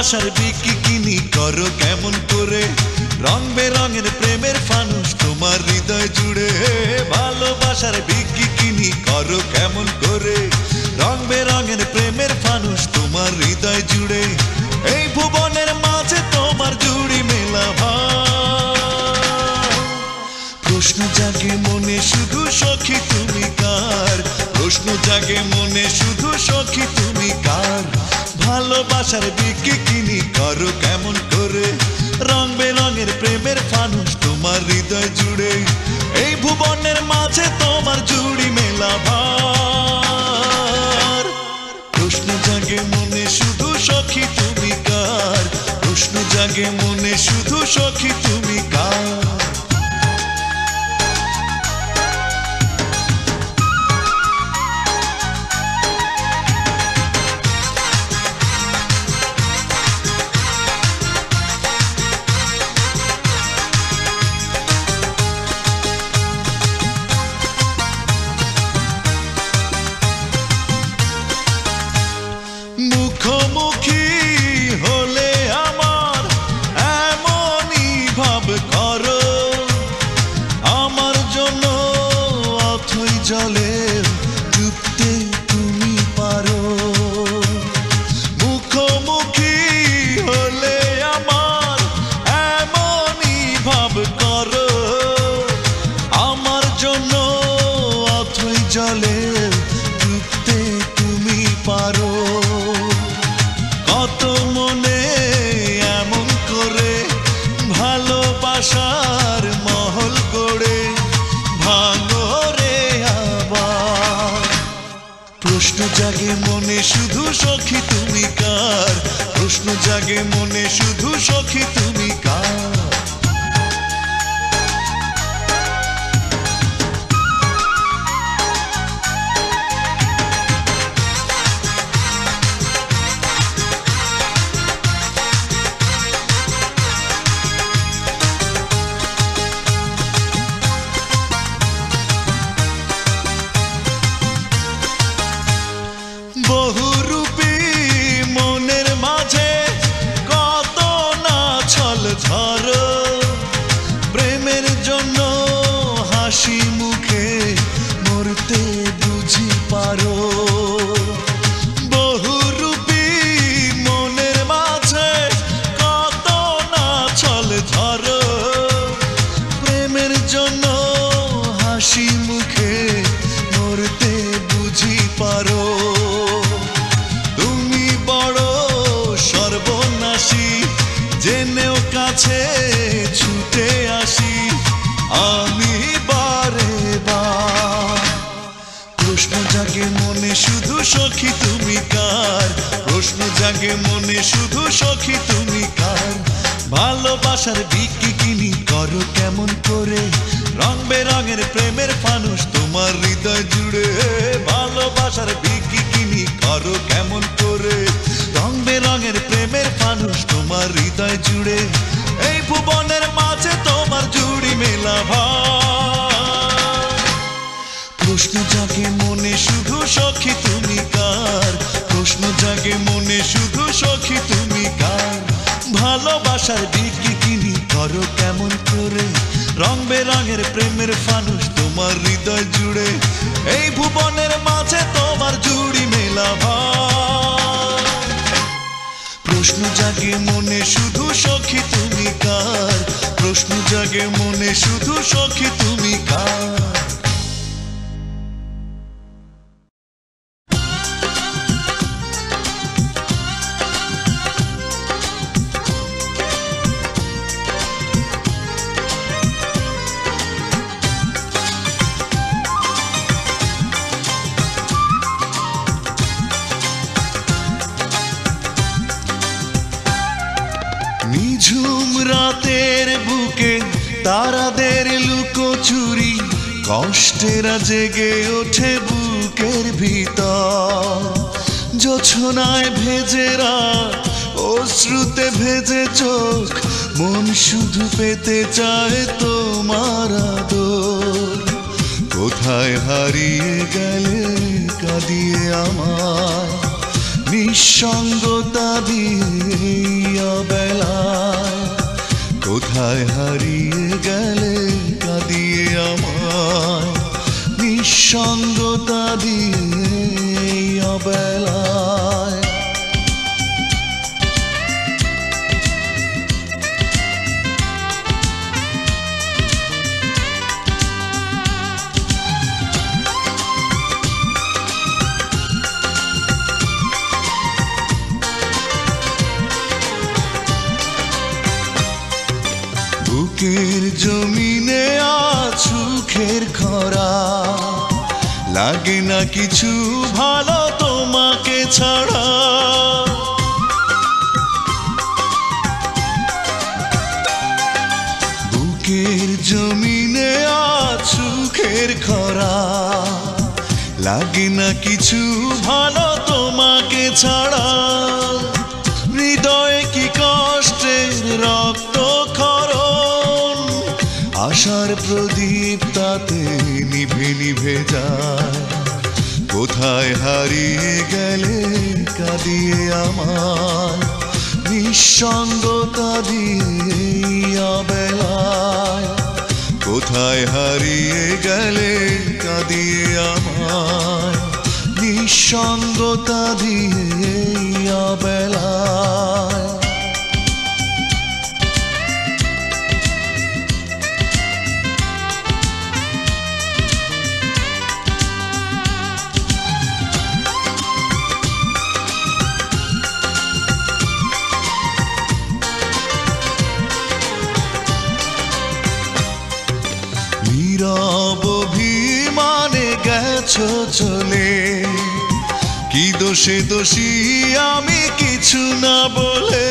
ভালোবাসার বিকিনি করো কেমন করে রং বেরঙের প্রেমের ফানুষ তোমার হৃদয় জুড়ে ভালোবাসার বিকিনি করো কেমন করে রং বেরঙের প্রেমের ফানুষ তোমার হৃদয় জুড়ে এই ভুবনের মাঝে তোমার জুড়ি মেলা ভার প্রশ্ন জাগে মনে শুধু সখী তুমি কার প্রশ্ন জাগে মনে শুধু সখী তুমি কার ভালোবাসার বিকিনি করো কেমন করে রং বেরঙের প্রেমের ফানুষ তোমার হৃদয় জুড়ে এই ভুবনের মাঝে তোমার জুড়ি মেলা ভার প্রশ্ন জাগে মনে শুধু সখী তুমি কার প্রশ্ন জাগে মনে শুধু সখী তুমি কার জলে ডুবতে তুমি পারো মুখোমুখি হলে আমার এমনই ভাব করো আমার জন্য অথই জলে ডুবতে তুমি পারো কত মনে এমন করে ভালোবাসার মহল গড়ে ভাঙো প্রশ্ন জাগে মনে শুধু সখী তুমি কার প্রশ্ন জাগে মনে শুধু সখী তুমি কার বহুরূপী মনের মাঝে কত না ছল ঝড় প্রেমের জন্য হাসি মুখে মরতে বুঝি পারো বহুরূপী মনের মাঝে কত না ছল ঝড় প্রেমের জন্য হাসি মুখে মরতে বুঝি পারো জেনেও কাছে ছুটে আসি আমি বারে বার প্রশ্ন জাগে মনে শুধু সখী তুমি কার প্রশ্ন জাগে মনে শুধু সখী তুমি কার ভালোবাসার বিকিনি করো কেমন করে রং বেরঙের প্রেমের ফানুষ তোমার হৃদয় জুড়ে ভালোবাসার বিকিনি করো কেমন করে রং বেরঙের প্রেমের ফানুষ তোমার হৃদয় জুড়ে এই ভুবনের মাঝে তোমার জুড়ি মেলা ভার প্রশ্ন জাগে মনে শুধু সখী তুমি কার প্রশ্ন জাগে মনে শুধু সখী তুমি কার ভালোবাসার বিকিনি করো কেমন করে রং বেরঙের প্রেমের ফানুষ তোমার হৃদয় জুড়ে এই ভুবনের মাঝে তোমার জুড়ি মেলা ভার প্রশ্ন জাগে মনে শুধু সখী তুমি কার প্রশ্ন জাগে মনে শুধু সখী তুমি কার নিঝুম রাতের বুকে তারাদের লুকোচুরি কষ্টেরা জেগে ওঠে বুকের ভিতর জোছনায় ভেজে রাত অশ্রুতে ভেজে চোখ মন শুধু পেতে চায় তোমার আদর কোথায় হারিয়ে গেলে কাঁদিয়ে আমায় নিঃসঙ্গতা দিয়ে অবেলায় কোথায় হারিয়ে গেলে কাঁদিয়ে আমায় নিঃসঙ্গতা দিয়ে অবেলায় বুকের জমিনে আজ সুখের খরা লাগে না কিছু ভালো তোমাকে ছাড়া বুকের জমিনে আজ সুখের খরা লাগে না কিছু ভালো তোমাকে ছাড়া হৃদয়ে কি কষ্টের রক্ত আশার প্রদীপ তাতে নিভে নিভে যায় কোথায় হারিয়ে গেলে কাঁদিয়ে আমায় নিঃসঙ্গতা দিয়ে অবেলায় কোথায় হারিয়ে গেলে কাঁদিয়ে আমায় নিঃসঙ্গতা দিয়ে অবেলায় নীরব অভিমানে গেছো চলে কি দোষে দোষী আমি কিছু না বলে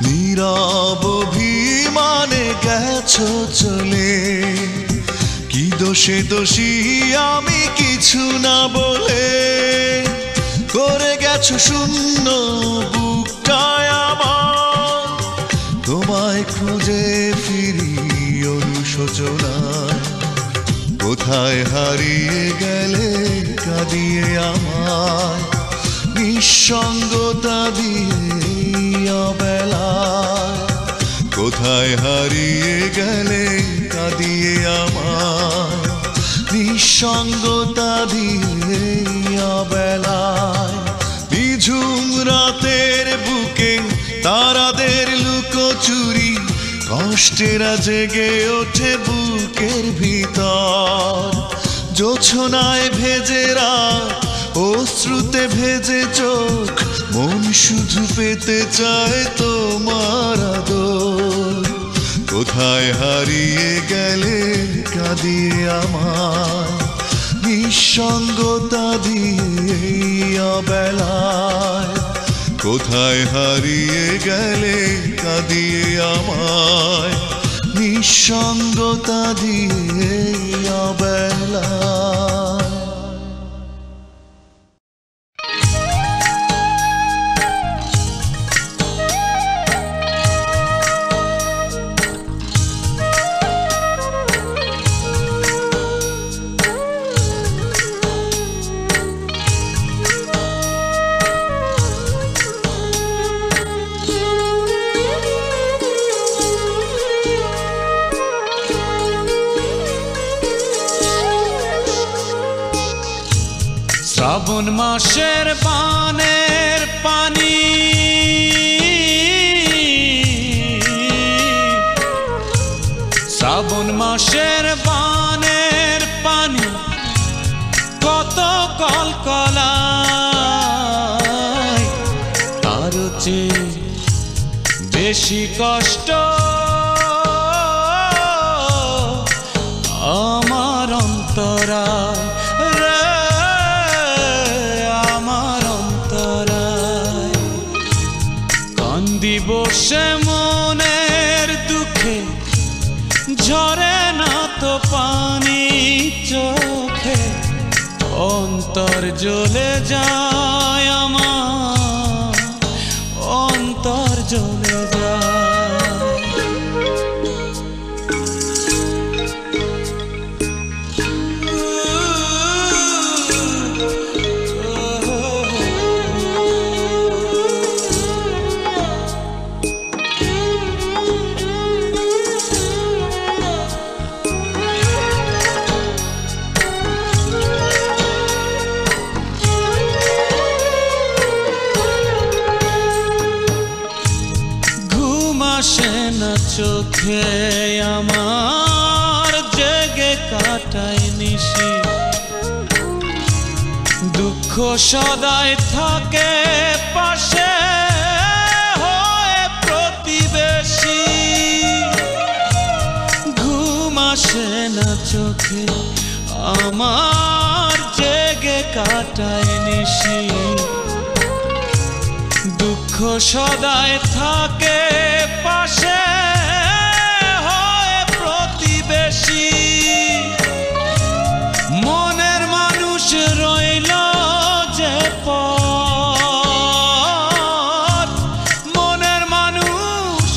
নীরব অভিমানে গেছো চলে কি দোষে দোষী আমি কিছু না বলে করে গেছো শূন্য বুকটায় আমার তোমায় খুঁজে ফিরি অনুশোচনায় কোথায় হারিয়ে গেলে কাঁদিয়ে আমায় নিঃসঙ্গতা দিয়ে অবেলায় কোথায় হারিয়ে গেলে কাঁদিয়ে আমায় নিঃসঙ্গতা দিয়ে অবেলায় নিঝুম রাতের বুকে তারাদের লুকোচুরি কষ্টেরা জেগে ওঠে বুকের ভিতর জোছনায় ভেজে রাত অশ্রুতে ভেজে চোখ মন শুধু পেতে চায় তোমার আদর কোথায় হারিয়ে গেলে কাঁদিয়ে আমায় নিঃসঙ্গতা দিয়ে অবেলায় কোথায় হারিয়ে গেলে কাঁদিয়ে আমায় নিঃসঙ্গতা দিয়ে অবেলায় শ্রাবণ মাসের বানের পানি শ্রাবণ মাসের বানের পানি কত কলকলায় তার চেয়ে বেশি কষ্ট আমার অন্তরায় বসে মনের দুঃখে ঝরে না তো পানি চোখে অন্তর জ্বলে যায় আমার অন্তর জ্বলে যায় আসে না চোখে আমার, জেগে কাটায় নিশি। দুঃখ সদাই থাকে পাশে হয়ে প্রতিবেশী। ঘুম আসে না চোখে আমার, জেগে কাটায় নিশি। দুঃখ সদাই থাকে পাশে হয়ে প্রতিবেশী। মনের মানুষ রইল যে পথ, মনের মানুষ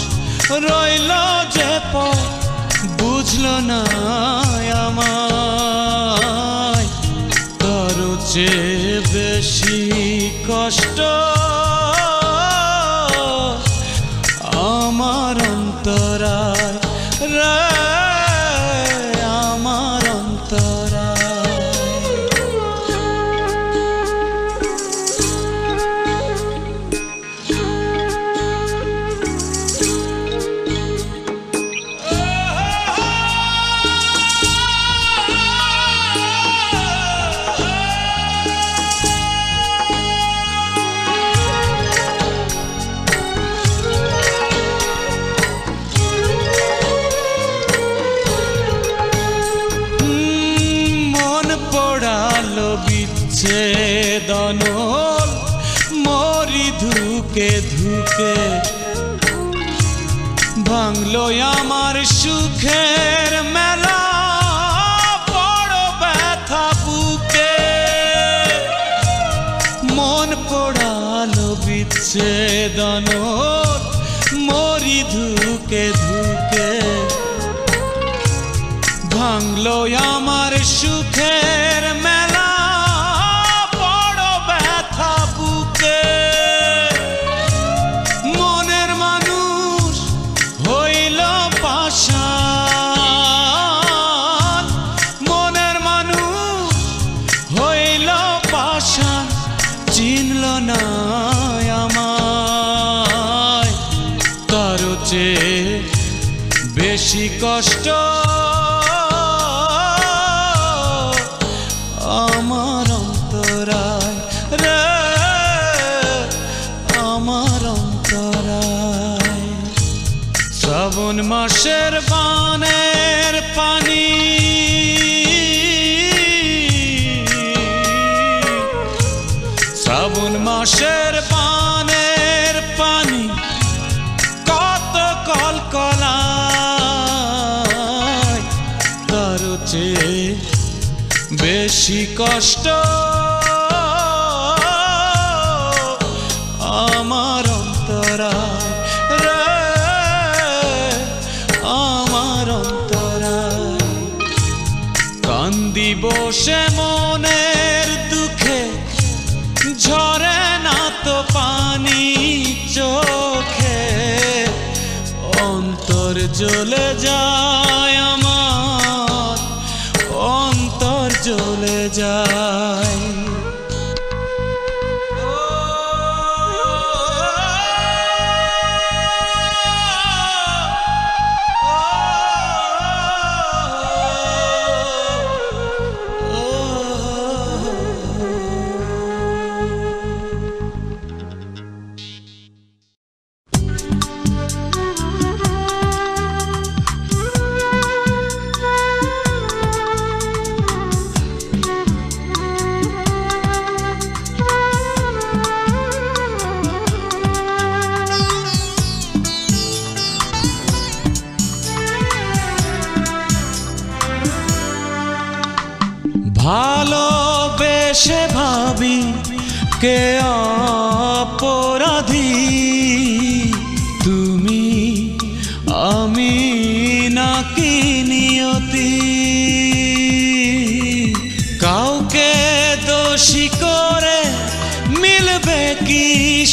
রইল যে পথ, বুঝলো না আমায়। তার চেয়ে বেশি কষ্ট আমার অন্তরায় রে, আমার অন্তরায়। বিচ্ছেদনল মরি ধুকে ধুকে, ভাঙলো আমার সুখের মেলা, বড় ব্যথা বুকে। মন পোড়ালো বিচ্ছেদনল মরি ধুকে ধুকে, ভাঙলো আমার সুখের মেলা, বড় ব্যথা বুকে। মনের মানুষ হইল পাষাণ, মনের মানুষ হইল পাষাণ, চিনল না আমায়। তার চেয়ে বেশি কষ্ট আমার অন্তরায় রে, আমার অন্তরায়। শ্রাবণ মাসের বানের পানি, শ্রাবণ মাসের বানের পানি কত কলকলায়। তার চেয়ে বেশি কষ্ট আমার অন্তরায় রে, আমার অন্তরায়। কান্দি বসে মনের দুঃখে, ঝরে না তো পানি চোখে, অন্তর জ্বলে যায় আমার, অন্তর জ্বলে যায়। ভালোবেসে ভাবি কে অপরাধী, তুমি আমি নাকি নিয়তি। কাউকে দোষী করে মিলবে কি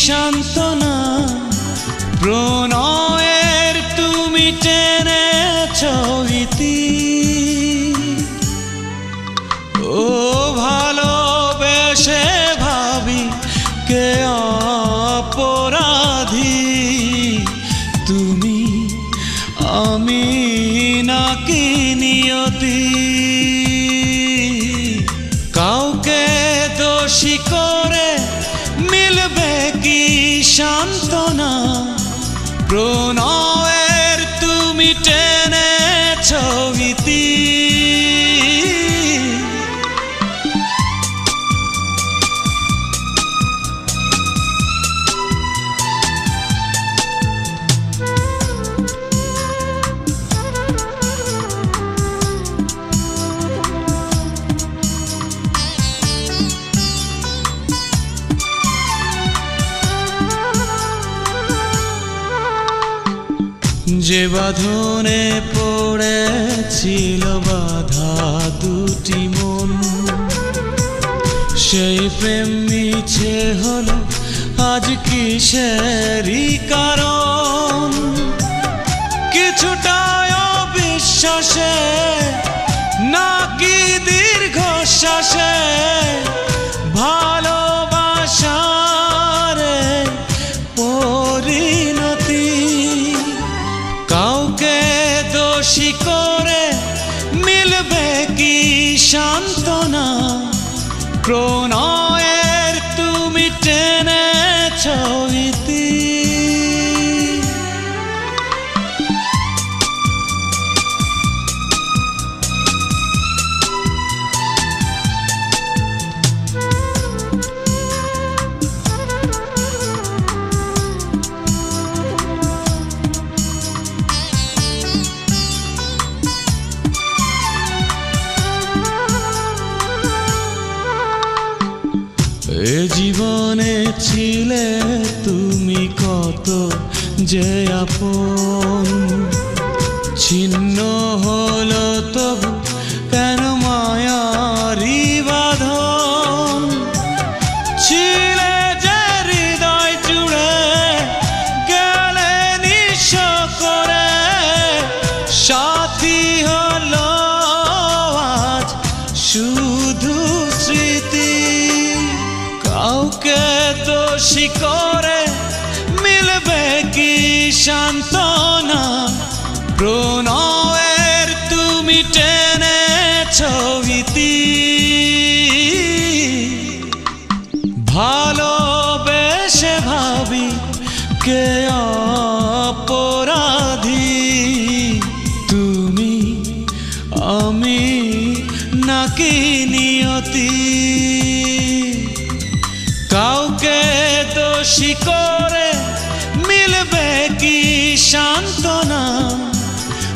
সান্ত্বনা, প্রণয়ের তুমি টেনেছ ইতি। ও ভালোবেসে ভাবি কে অপরাধী, তুমি আমি নাকি নিয়তি কাউকে দোষী করে মিলবে কি সান্ত্বনা প্রণয়ের তুমি টেনেছ ইতি যে বাঁধনে পড়েছিল বাধা দুটি মন সেই প্রেম মিছে হলো আজ কিসেরই কারণ কিছুটা অবিশ্বাসে নাকি দীর্ঘশ্বাসে ভালোবাসার পরিণতি কাউকে দোষী করে মিলবে কি সান্ত্বনা প্রণয়ের তুমি টেনেছ ইতি এ জীবনে ছিলে তুমি কত যে আপন ছিন্ন হলো তবু কেন মায়ারি বাঁধন ছিলে যে হৃদয় জুড়ে গেলে নিঃস্ব করে সাথী হলো আজ শুধু স্মৃতি কাউকে দোষী করে মিলবে কি সান্ত্বনা প্রণয়ের তুমি টেনেছ ইতি ভালোবেসে ভাবি কে অপরাধী তুমি আমি নাকি নিয়তি কাউকে দোষী করে মিলবে কি সান্ত্বনা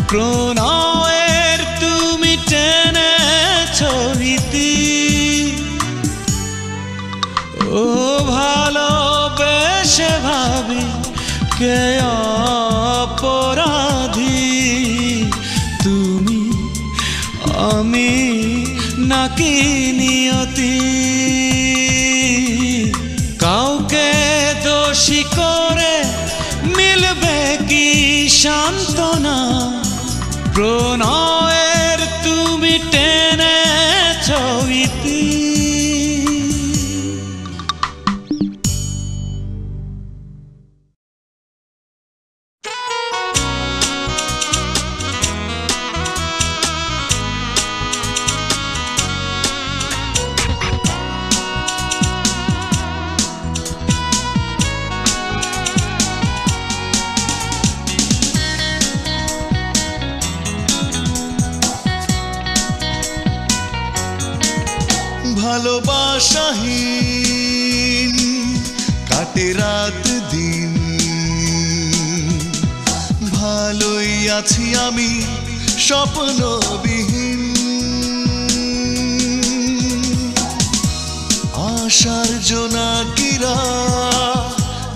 প্রণয়ের তুমি টেনেছ ইতি ও ভালোবেসে ভাবি কে অপরাধী তুমি আমি নাকি নিয়তি কাউকে দোষী করে মিলবে কি সান্ত্বনা প্রণয়ের তুমি টেনেছ ইতি ভালোবাসাহীন কাটে রাত দিন ভালোই আছি আমি স্বপ্নবিহীন আশার জোনাকিরা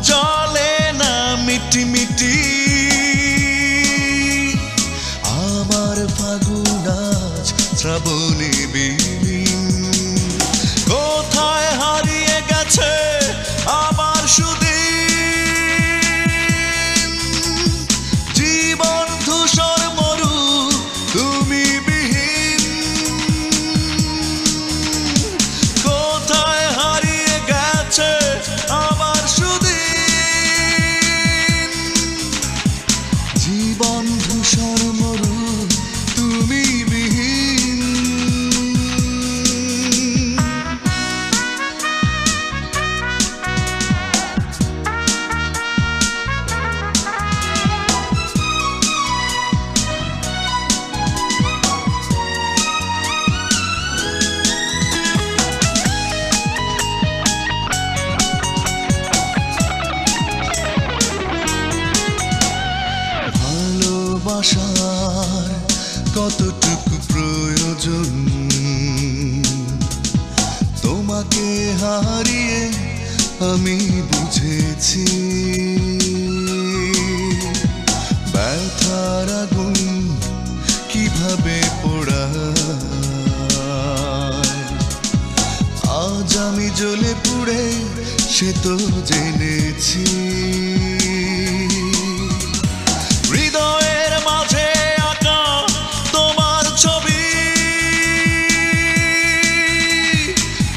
জলে না মিটি মিটি আমার ফাগুন আজ শ্রাবণে বিলীন কোথায় হারিয়ে গেছে আমার সুদিন জীবন ধূসর মরু তুমি বিহীন কোথায় হারিয়ে গেছে আমার সুদিন জীবন ধূসর ধূসর মরু তুমি বিহীন। ভালোবাসার কতটুকু প্রয়োজন তোমাকে হারিয়ে আমি বুঝেছি। ব্যথার আগুন কিভাবে পোড়ায়, আজ আমি জ্বলে পুড়ে সে তো জেনেছি। হৃদয়ের মাঝে আঁকা তোমার ছবি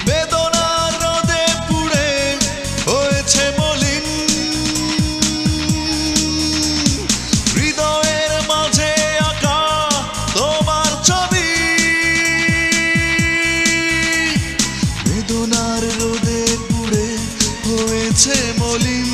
বেদনার রোদে পুড়ে হয়েছে মলিন। হৃদয়ের মাঝে আঁকা তোমার ছবি বেদনার রোদে পুড়ে হয়েছে মলিন।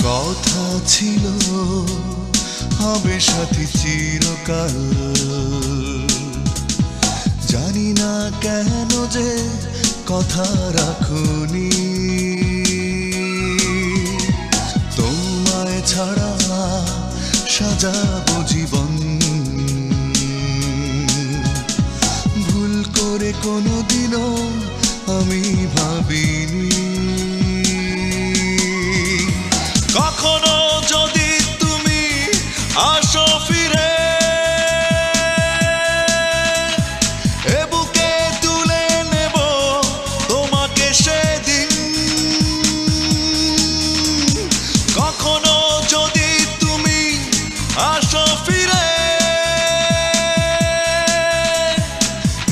কথা ছিল হবে সাথী চিরকাল, জানি না কেন যে কথা রাখুনি। তোমায় ছাড়া সাজাবো জীবন, ভুল করে কোনোদিনও আমি ভাবিনি। কখনো যদি তুমি আসো ফিরে এ বুকে তুলে নেব তোমাকে সেদিন। কখনো যদি তুমি আসো ফিরে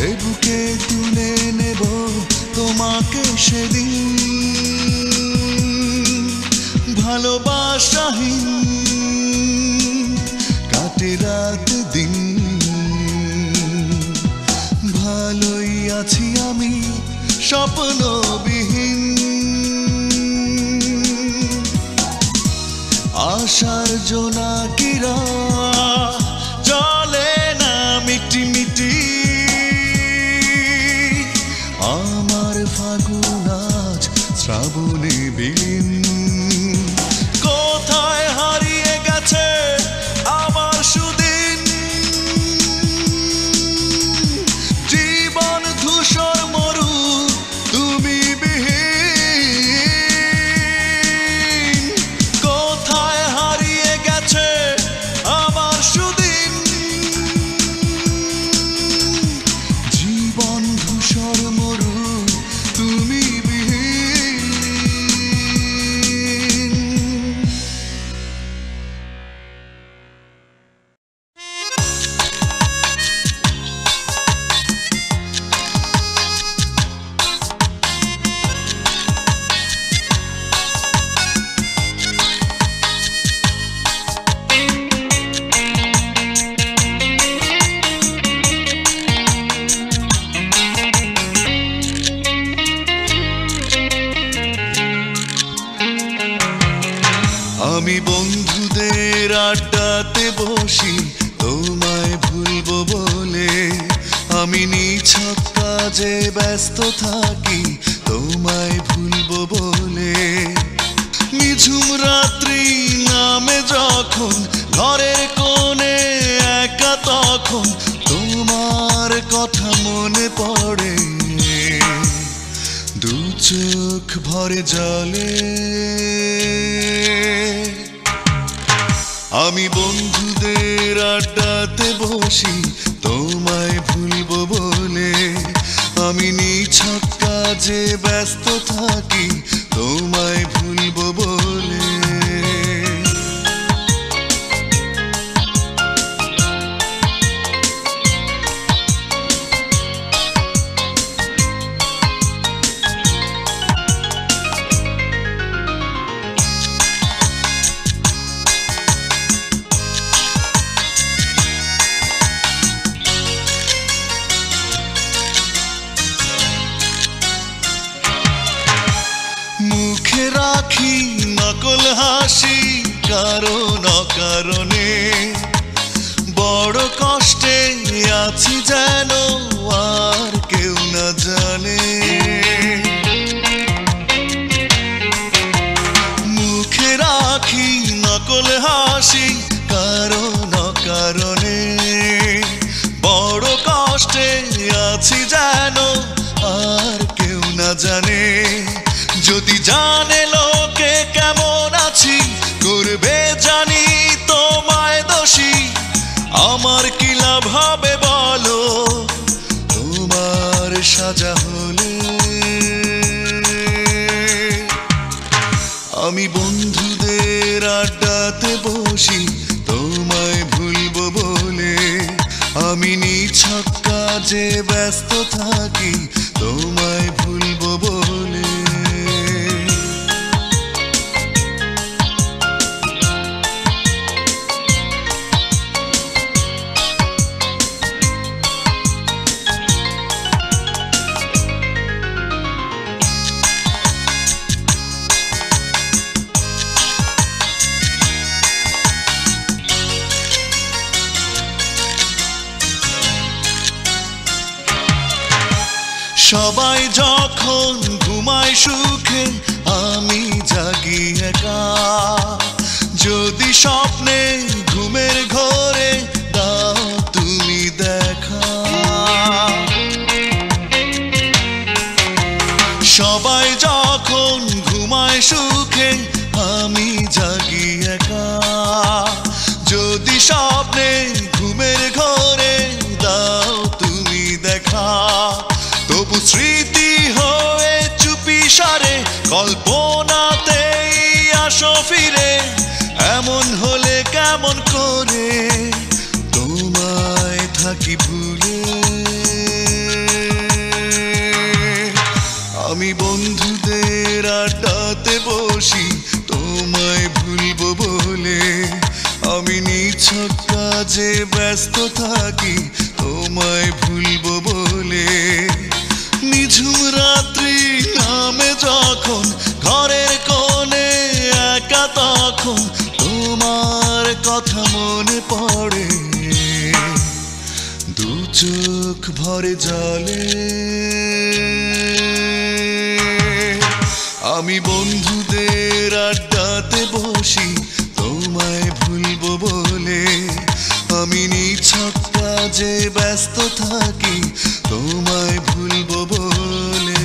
এ বুকে তুলে নেব তোমাকে সেদিন। ভালোবাসাহীন কাটে রাত দিন, ভালোই আছি আমি স্বপ্নবিহীন। আশার জোনাকিরা চলে না মিটিমিটি, আমার ফাগুন আজ শ্রাবণে বিলীন। কোথায় হারিয়ে গেছে আমার সুদিন, জীবন ধূসর মরু তুমি বিহীন। কোথায় হারিয়ে গেছে আমার সুদিন, জীবন ধূসর মরু তুমি বিহীন। আমি বন্ধুদের আড্ডাতে বসি তোমায় ভুলবো বলে, আমি নিছক কাজে ব্যস্ত থাকি তোমায় ভুলবো বলে। নিঝুম রাত্রি নামে যখন ঘরের কোণে একা, তখন তোমার কথা মনে পড়ে, দু চোখ ভরে জলে। আমি বন্ধুদের আড্ডাতে বসি তোমায় ভুলবো বলে, কারণে বড় কষ্টে আছি যেন আর কেউ না জানে মুখে রাখি নকল হাসি কারণ কারণে বড় কষ্টে আছি যেন আর কেউ না জানে যদি জানে লোকে কেমন আছি করবে জানি তোমায় দোষী আমার কি লাভ হবে বলো তোমার সাজা হলে আমি বন্ধুদের আড্ডাতে বসি তোমায় ভুলবো বলে আমি নিছক কাজে ব্যস্ত থাকি তোমায় ভুলবো বলে সবাই যখন ঘুমায় সুখে আমি জাগি একা যদি স্বপ্নে ঘুমের ঘরে দাও তুমি দেখা সবাই যখন ঘুমায় সুখে আমি জাগি একা যদি স্বপ্নে ঘুমের ঘরে দাও তুমি দেখা তবু স্মৃতি হয়ে চুপি সারে কল্পনাতেই আসো ফিরে এমন হলে কেমন করে তোমায় থাকি ভুলে আমি বন্ধুদের আড্ডাতে বসি তোমায় ভুলবো বলে আমি নিছক কাজে ব্যস্ত থাকি তোমায় ভুলবো বলে নিঝুম রাত্রি নামে যখন ঘরের কোণে একা তখন তোমার কথা মনে পড়ে দু চোখ ভরে জলে আমি বন্ধুদের আড্ডাতে বসি তোমায় ভুলবো বলে আমি নিছক কাজে ব্যস্ত থাকি তোমায় ভুলবো বলে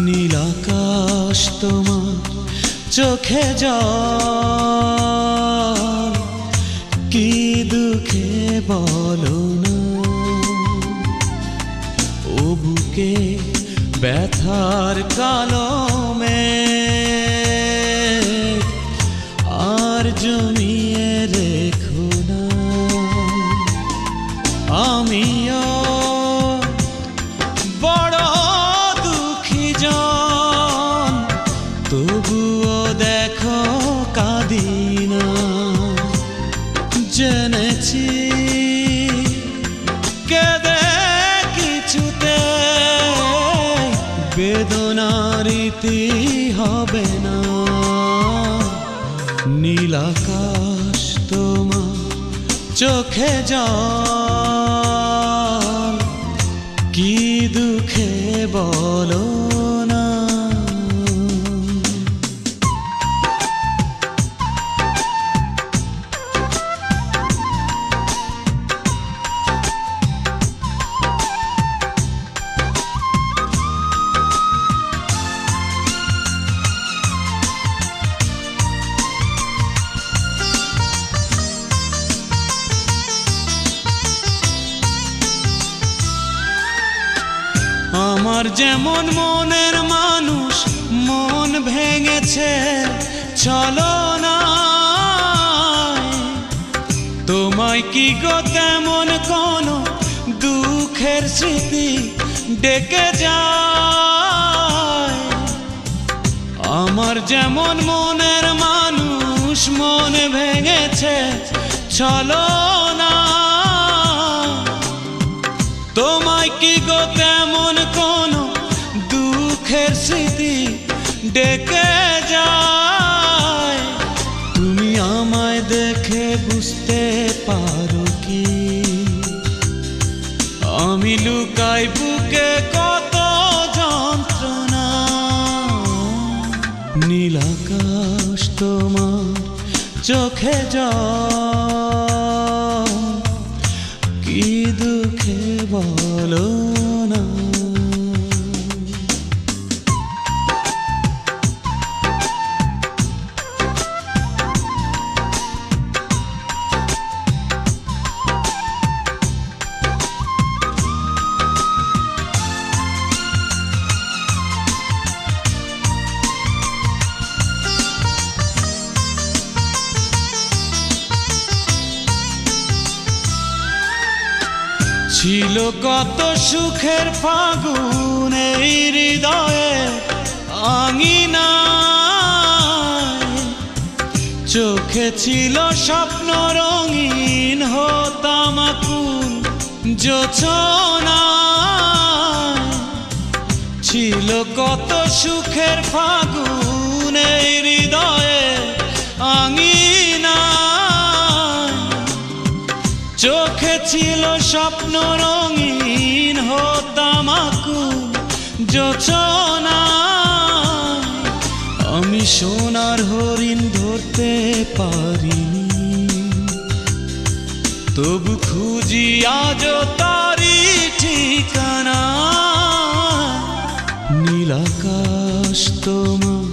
নীল আকাশ তোমার চোখে জল কি দুঃখে বলো না ও বুকে ব্যথার কালো মেঘ আর জমিয়ে রেখো না আমিও বড় দুঃখী জন তবুও দেখো কাঁদি না জেনেছি কেঁদে কিছুতে বেদনার ইতি হবে না নীল আকাশ তোমার চোখে জল কি দুঃখে বলো না আমার যেমন মনের মানুষ মন ভেঙেছে ছলনায় তোমার তোমায় কি গো তেমন কোনো দুঃখের স্মৃতি ডেকে যায়? আমার যেমন মনের মানুষ মন ভেঙেছে চলো না, তোমায় কি গো তেমন কোনো দুঃখের স্মৃতি ডেকে যায়? তুমি আমায় দেখে বুঝতে পারো কি আমি লুকাই বুকে কত যন্ত্রণা? নীল আকাশ তোমার চোখে জল, কি দুঃখে বলো না। ছিল কত সুখের ফাগুন এই হৃদয়ে আঙিনায়, চোখে ছিল স্বপ্ন রঙিন হতাম আকুল জোছনায়। ছিল কত সুখের ফাগুন এই হৃদয়ে আঙিনায়, চোখে ছিল স্বপ্ন রঙিন হতাম আকুল জোছনায়। আমি সোনার হরিণ ধরতে পারিনি, তবু খুঁজি আজও তারি ঠিকানা। নীল আকাশ তোমার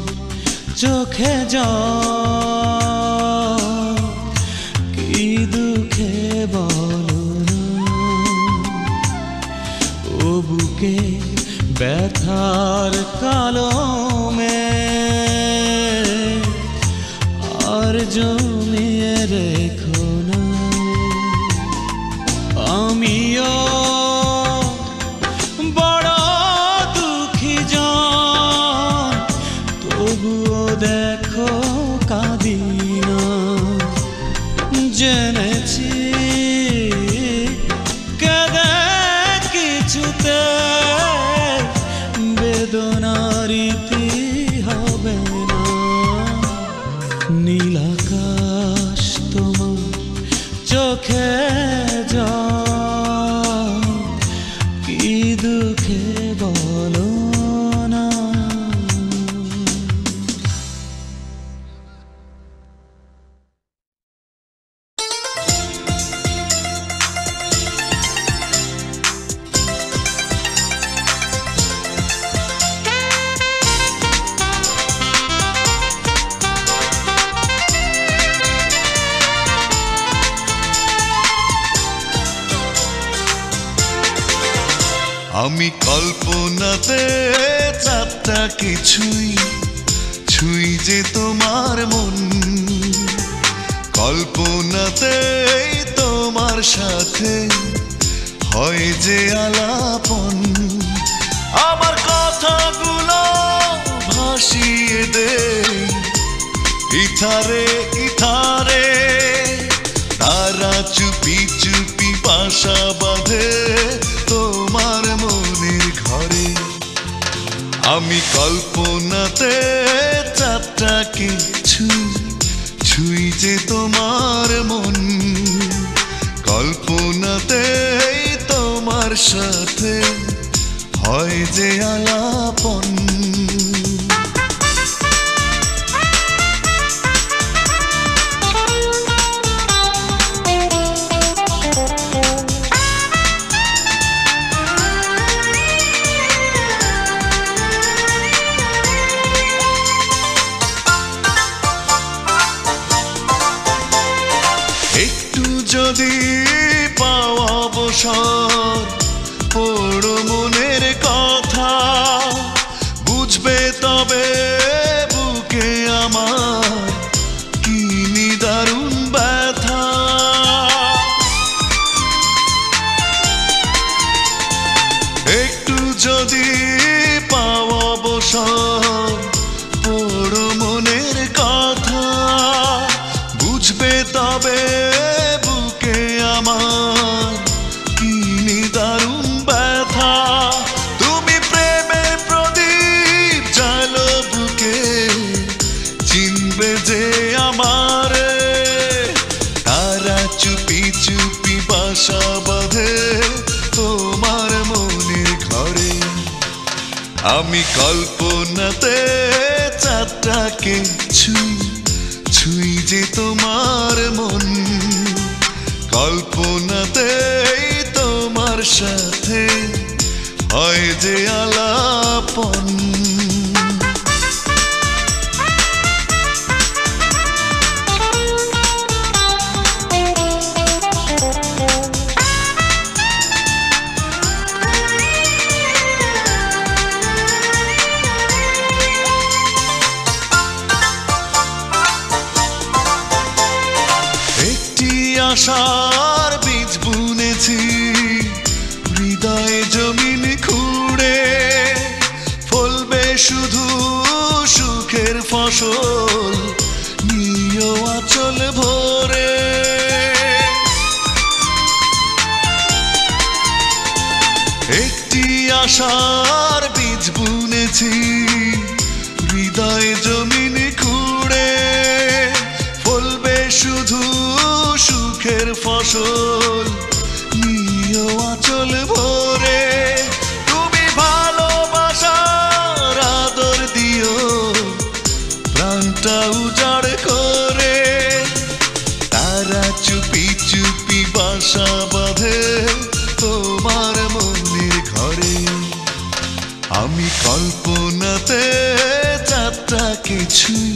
চোখে জল, কি দুঃখে বলো না। ও বুকে ব্যথার কালমে আর জমিয়ে রেখো না। আমিও বড় দুঃখী জন, তবুও দেখো কাঁদি না। জেনেছি কেঁদে কিছুতে বেদনার ইতি হবে না। নীল আকাশ তোমার চোখে জল, কি দুঃখে বলো না। আমি কল্পনাতে চারটা কিছুই ছুঁই যে তোমার মন, কল্পনাতে তোমার সাথে হয় যে আলাপন। আমার কথাগুলো ভাসিয়ে দে ইথারে ইথারে, তারা চুপি চুপি বাসা বাঁধে তোমার মনের ঘরে। আমি কল্পনাতে চারটা কিছু ছুঁই যে তোমার মন, কল্পনাতে তোমার সাথে হয় যে আলাপন। যদি পাওয়া অবসর পড়ো মনের কথা, বুঝবে তবে বুকে আমার কি নিদারুণ ব্যথা। সব পড়ো মনের কথা, বুঝবে তবে বুকে আমার কি নিদারুণ ব্যথা। তুমি প্রেমের প্রদীপ জালো বুকে, চিনবে যে আমারে। তারা চুপি চুপি বাসা বাঁধে তোমার মনের ঘরে। আমি কল্পনাতে চাঁদটাকে ছুঁই ছুঁই যে তোমার মন, কল্পনাতে তোমার সাথে হয় যে আলাপন। আশার বীজ বুনেছি হৃদয়ে জমিন খুঁড়ে, ফলবে শুধু সুখের ফসল নিও আঁচল ভরে। একটি আশার বীজ বুনেছি হৃদয়ে জমিন খুঁড়ে, ফলবে শুধু সুখের ফসল নিও আঁচল ভরে। তুমি ভালোবাসার আদর দিও প্রাণটা উজাড় করে। তারা চুপি চুপি বাসা বাঁধে তোমার মনের ঘরে। আমি কল্পনাতে চাঁদটাকে ছুঁই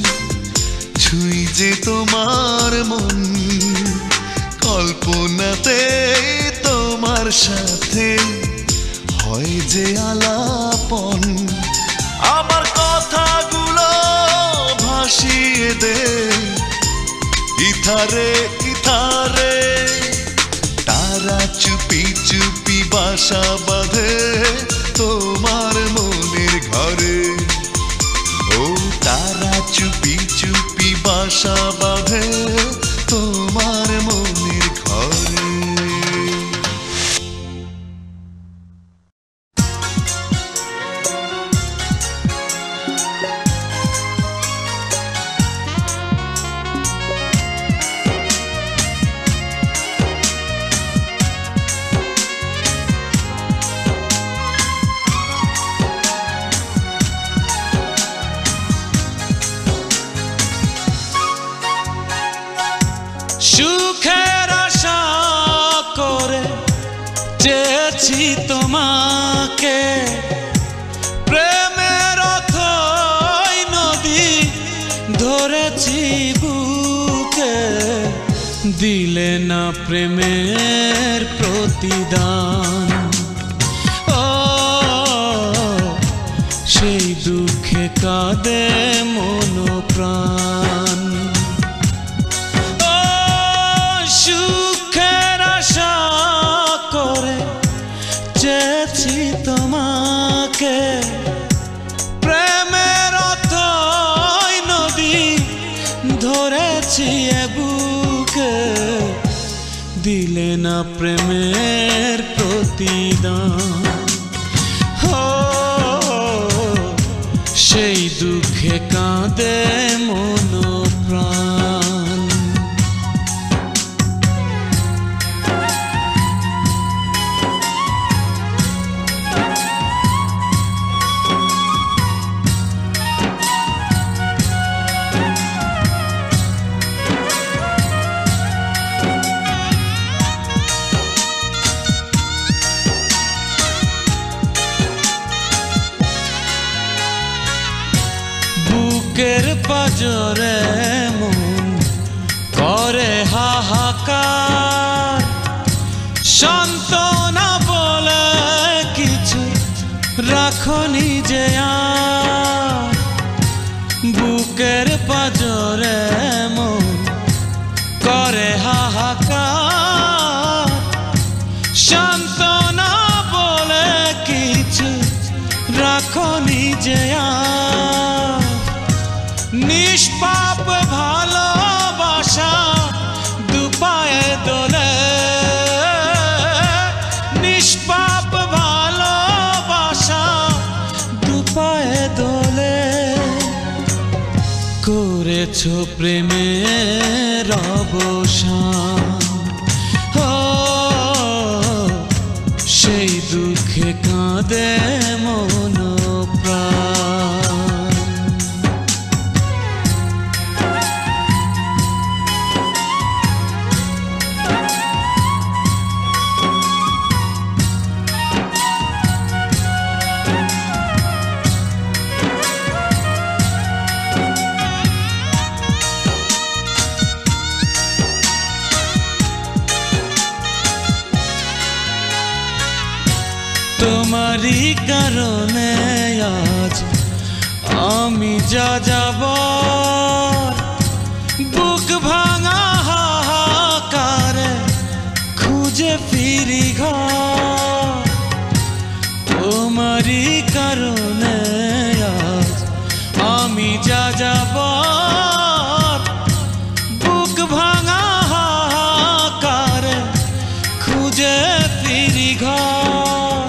ছুঁই যে তোমার মন, কল্পনাতে তোমার সাথে হয় যে আলাপন। আমার কথাগুলো ভাসিয়ে দে ইথারে ইথারে। তারা চুপি চুপি বাসা বাঁধে তোমার মনের ঘরে। ও তারা চুপি চুপি বাসা বাঁধে তোমার মনের ঘরে। সুখের আশা করে চেয়েছি তোমাকে, প্রেমের অথই নদী ধরেছি বুকে। দিলে না প্রেমের প্রতিদান, ও সেই দুঃখে কাঁদে মন প্রাণ। সুখের আশা করে চেয়েছি তোমাকে, প্রেমের অথই নদী ধরেছি বুকে। দিলে না প্রেমের প্রতিদান, সেই দুঃখে কাঁদে মন প্রাণ। বুকের পাজরে মন করে হাহাকার, সান্ত্বনা বলে কিছু রাখনি যে আর। বুকের পাজরে মন করে হাহাকার, সান্ত্বনা বলে কিছু রাখো নিজে আর নিষ্পাপ ভালোবাসা দুপায়ে দোলে নিষ্পাপ ভালোবাসা দুপায়ে দোলে করেছো প্রেমের অবসান সেই দুঃখে কাঁদে মন প্রাণ তোমারই কারণে আজ আমি যা যাব বুক ভাঙা হাহাকারে খুঁজে ফিরি ঘর তোমারই কারণে আজ আমি যা যাব বুক ভাঙা হাহাকারে খুঁজে ফিরি ঘর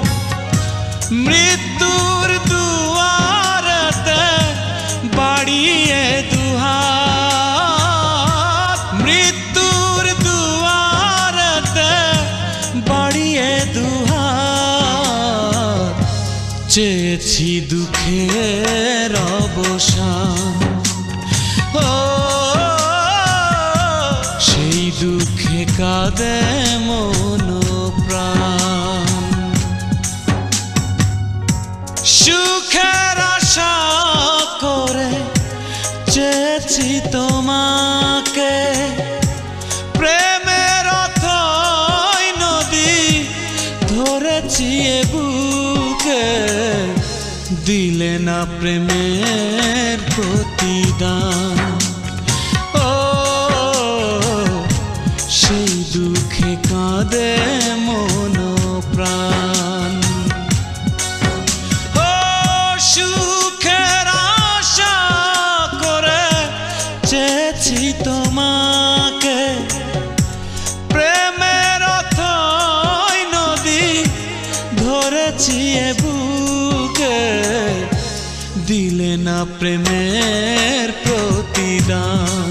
মৃত্যুর দুয়ারতে বাড়িয়ে দুহাত মৃত্যুর দুয়ারতে বাড়িয়ে দুহাত চেয়েছি দুঃখের অবসান সেই দুঃখে কাঁদে মন প্রাণ সুখের আশা করে চেয়েছি তোমাকে প্রেমের অথই নদী ধরেছি এ বুকে দিলে না প্রেমের প্রতিদান সেই দুঃখে কাঁদে মন প্রাণ সুখের আশা করে চেয়েছি তোমাকে প্রেমের অথই নদী ধরেছি এ বুকে দিলে না প্রেমের প্রতিদান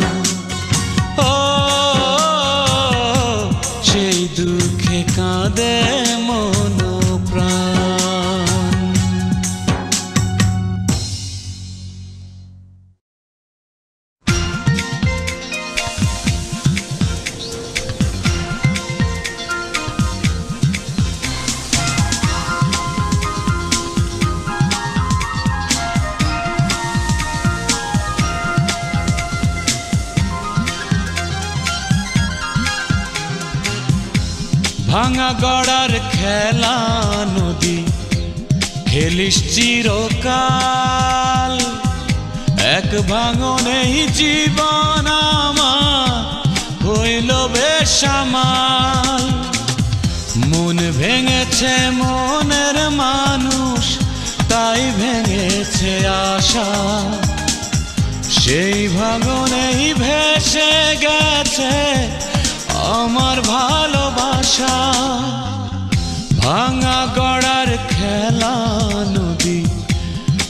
সেই দুঃখে কাঁদে মন প্রাণ ভাঙা গড়ার খেলা নদী খেলিস চিরকাল এক ভাঙনেই জীবন আমার হইল বেসামাল মন ভেঙেছে মনের মানুষ তাই ভেঙেছে আশা সেই ভাঙনেই ভেসে গেছে আমার ভালোবাসা ভাঙা গড়ার খেলা নদী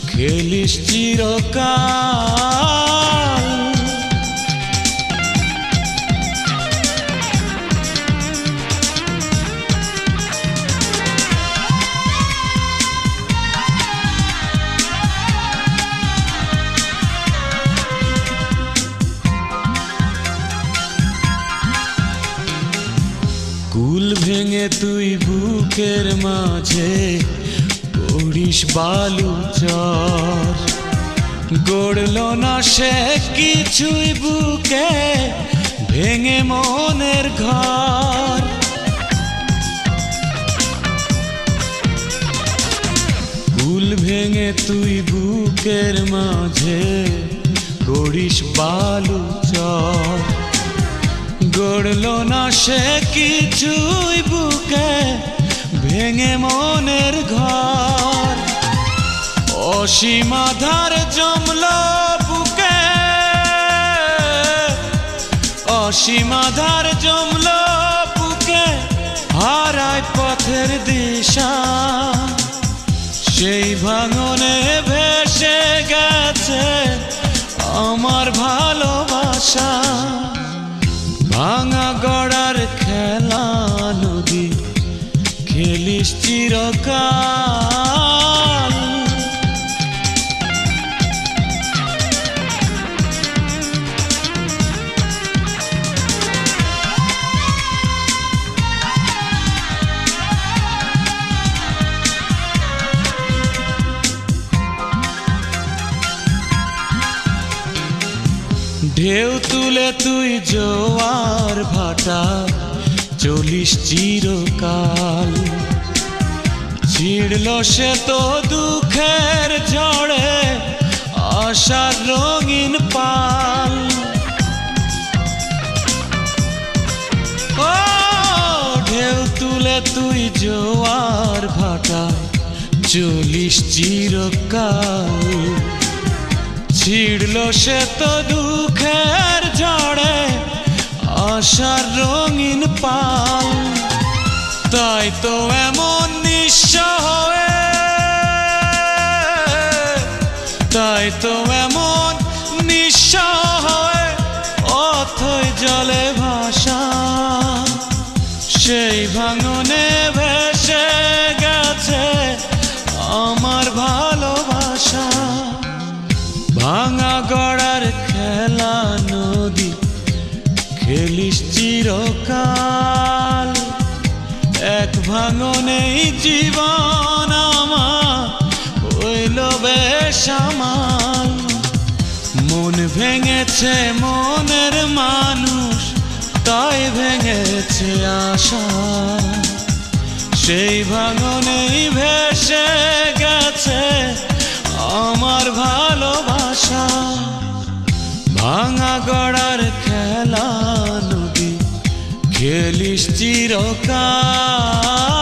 খেলিস চিরকাল কুল ভেঙে তুই বুকের মাঝে করিস বালু চর গড়ল না সে কিছুই বুকে ভেঙে মনের ঘর কুল ভেঙে তুই বুকের মাঝে করিস বালু চর গড়ল না সে কিছুই বুকে ভেঙে মনের ঘর অসীম আধার জমলো বুকে, অসীম আধার জমলো বুকে, হারায় পথের দিশা। সেই ভাঙনে ভেসে গেছে আমার ভালোবাসা। ভাঙা গড়ার খেলা নদী খেলিস চিরকাল। ঢেউ তুলে তুই জোয়ার ভাটা চলিস চিরকাল। ছিড়ল সে তো দুঃখের ঝড়ে আশার রঙিন পাল। ও ঢেউ তুলে তুই জোয়ার ভাটা চলিস চিরকাল। ছিড়ল সে তো দুঃখের ঝড়ে আশার রঙিন পাল। তাই তো এমন নিঃস্ব হয়ে, তাই তো এমন নিঃস্ব হয়ে অথই জলে ভাসা। সেই ভাঙনে ভেসে গেছে আমার ভালোবাসা। ভাঙা গড়ার খেলা নদী খেলিস চিরকাল। এক ভাঙনেই জীবন আমার হইল বেসামাল। মন ভেঙেছে মনের মানুষ, তাই ভেঙেছে আশা। সেই ভাঙনেই ভেসে গেছে আমার ভালোবাসা। ভাঙা গড়ার খেলা নদী খেলিস চিরকাল।